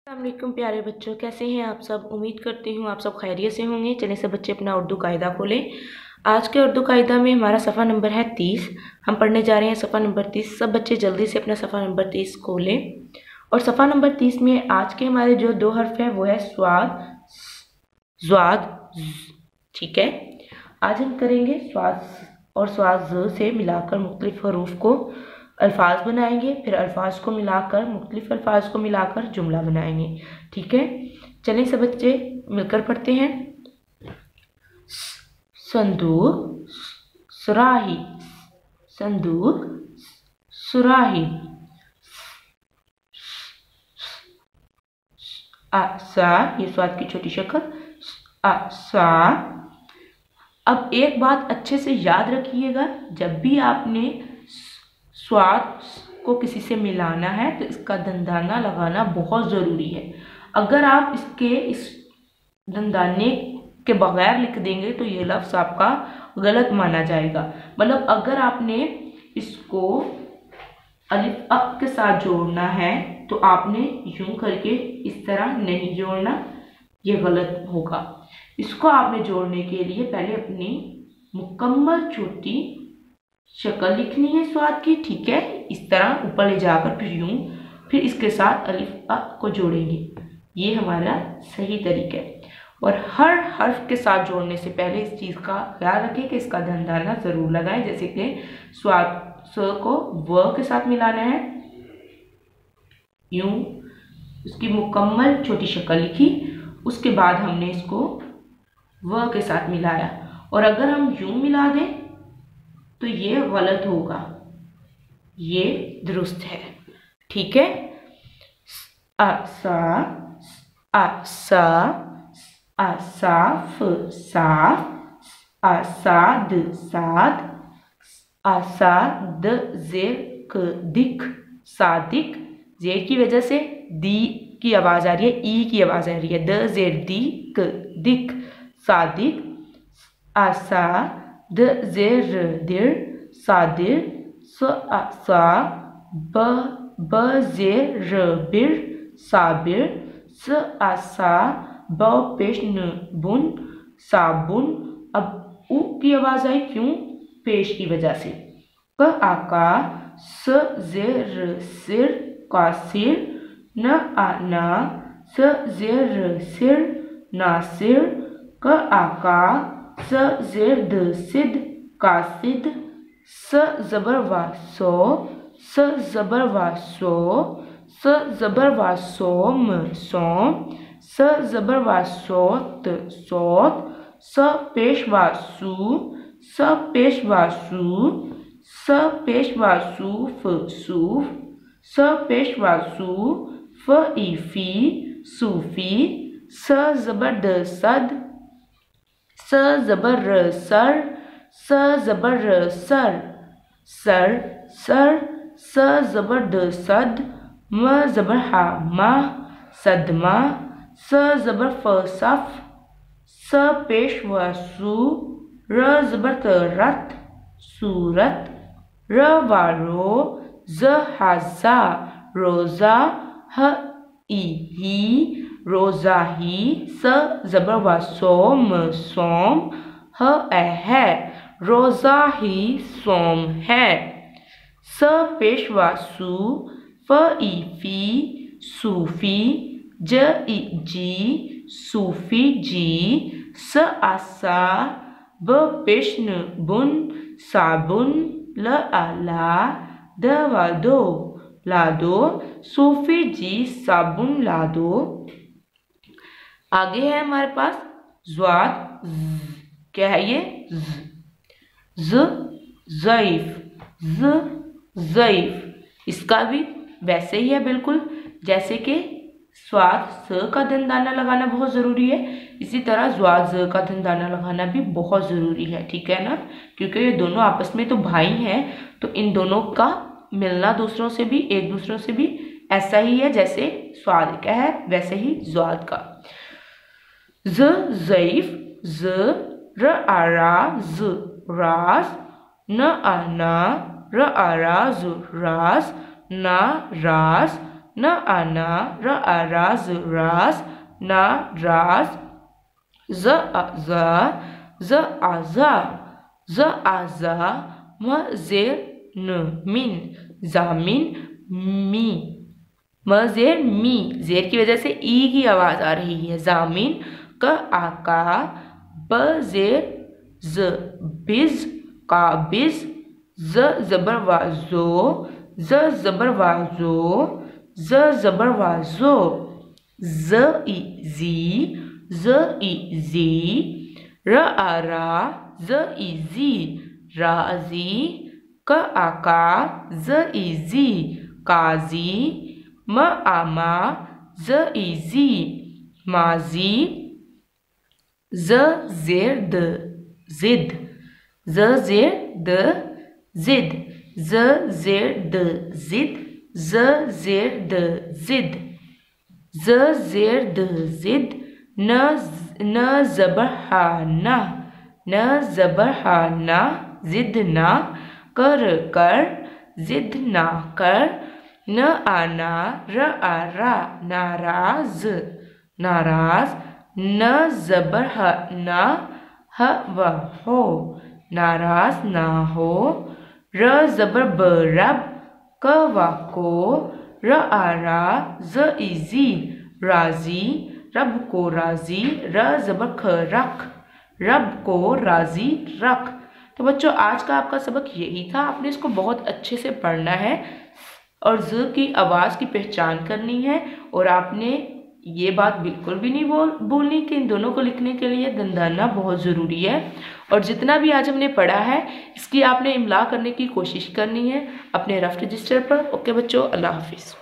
अस्सलामुअलैकुम प्यारे बच्चों, कैसे हैं आप सब। उम्मीद करती हूँ आप सब खैरियत से होंगे। चलिए सब बच्चे अपना उर्दू कायदा खोलें। आज के उर्दू कायदा में हमारा सफ़ा नंबर है 30। हम पढ़ने जा रहे हैं सफ़ा नंबर 30। सब बच्चे जल्दी से अपना सफ़ा नंबर 30 खोलें। और सफ़ा नंबर 30 में आज के हमारे जो दो हर्फ हैं वो है स्वाद, ज़्वाद। ठीक है, आज हम करेंगे स्वाद और स्वाद से मिलाकर मुख्तलिफ हरूफ को अल्फाज बनाएंगे, फिर अल्फाज को मिलाकर मुख्तलिफ अल्फाज को मिलाकर जुमला बनाएंगे। ठीक है, चलिए सब बच्चे मिलकर पढ़ते हैं। संदूक, सुराही, संदूक, सुराही। सा, ये स्वाद की छोटी शक्ल सा। अब एक बात अच्छे से याद रखिएगा, जब भी आपने स्वाद को किसी से मिलाना है तो इसका दंदाना लगाना बहुत ज़रूरी है। अगर आप इस दंदाने के बगैर लिख देंगे तो ये लफ्ज़ आपका गलत माना जाएगा। मतलब अगर आपने इसको अलिफ अ के साथ जोड़ना है तो आपने यूं करके इस तरह नहीं जोड़ना, ये गलत होगा। इसको आपने जोड़ने के लिए पहले अपनी मुकम्मल छोटी शक्ल लिखनी है स्वाद की। ठीक है, इस तरह ऊपर ले जाकर फिर यूं, फिर इसके साथ अलिफ अ को जोड़ेंगे। ये हमारा सही तरीका है। और हर हर्फ के साथ जोड़ने से पहले इस चीज़ का ख्याल रखें कि इसका दंदाना ज़रूर लगाएं। जैसे कि स्वाद स को व के साथ मिलाना है, यूं उसकी मुकम्मल छोटी शक्ल लिखी, उसके बाद हमने इसको व के साथ मिलाया। और अगर हम यूं मिला दें तो ये गलत होगा, ये दुरुस्त है। ठीक है, आसा, आसा, आसाफ, साफ, आसाद, साद, आसाद, ज़ेक, दिक, सादिक। जेर की वजह से दी की आवाज़ आ रही है, ई की आवाज़ आ रही है। द जेर दी क, दिक, सादिक। आसा द जेर दिर, सादिर। सा ब जेर बिर, साबिर। स आसा ब पेश न बुन, साबुन। अब उ की आवाज़ आई, क्यों? पेश की वजह से। क आका स जेर सिर, कासिर। न आना स जेर सिर, नासिर। क आका स जेर द सिद, कासिद। स जबर वा सो, स जबर वा सो। स जबर वा सोम, सोम। स जबर वा सोत, सोत। स पेश वा सू, स पेश वा सू। स पेश वा सूफ, सूफ। स पेश वा सू, फ ईफी, सूफी। स जबर द सद, स जबर र सर, स जबर र सर, सर, सर। स जबर द सद, म जबर हा मा, सदमा। स जबर फ सफ, स पेश व सू, र जबर त रत, सूरत। र वारो, ज हाजा, रोजा। ह ई ही, रोजा ही। स जबर व सोम, सोम। ह ए है, रोजा ही सोम है। स पेश व सू, फ ई फी, सूफी। ज ई जी, सूफी जी। स आसा ब पेश न बुन, साबुन। ल आला द व दो, लादो। सूफी जी साबुन लादो। आगे है हमारे पास ज़्वाद। क्या है ये? ज़, ज़ईफ, ज़, ज़ईफ। इसका भी वैसे ही है बिल्कुल जैसे कि स्वाद स का दंदाना लगाना बहुत ज़रूरी है, इसी तरह ज़्वाद ज़ का दंदाना लगाना भी बहुत ज़रूरी है। ठीक है ना, क्योंकि ये दोनों आपस में तो भाई हैं, तो इन दोनों का मिलना दूसरों से भी, एक दूसरों से भी ऐसा ही है जैसे स्वाद का है वैसे ही ज़्वाद का। ज़ ज़ईफ, ज़। र आरा ज़, राज। न आना र आरा ज़, राज। ना राज। न आना, र राज राज, ना राज, ज आजा, ज आजा, म जेर न मिन, जामिन, मी, म जेर मी, जेर की वजह से ई की आवाज आ रही है, जामिन, क आका, ब जेर ज बिज, काबिज, ज जबर वाजो, ज जबर वाजो, ज जबर वाजो, ज ई जी, ज ई जी, र आरा, ज ई जी, राजी, क आका, ज ई जी, काजी, म आमा, ज ई जी, माजी, ज जेर द जिद, ज जेर द जिद, ज जेर द जिद, ज जेर द जिद, ज जेर द जिद, न जबर हा ना, न जबर हा ना, जिद ना, कर कर, जिद ना कर, न आना, र आरा, नाराज, नाराज, न जबर ह ना, ह व हो, नाराज ना हो, र जबर ब रब, क वाको, र आरा, ज इजी, राजी, रब को राजी, र जबर ख रख, रब को राजी रख। तो बच्चों आज का आपका सबक यही था। आपने इसको बहुत अच्छे से पढ़ना है और ज की आवाज़ की पहचान करनी है और आपने ये बात बिल्कुल भी नहीं भूलनी कि इन दोनों को लिखने के लिए दंदाना बहुत ज़रूरी है। और जितना भी आज हमने पढ़ा है इसकी आपने इमला करने की कोशिश करनी है अपने रफ रजिस्टर पर। ओके बच्चों, अल्लाह हाफिज़।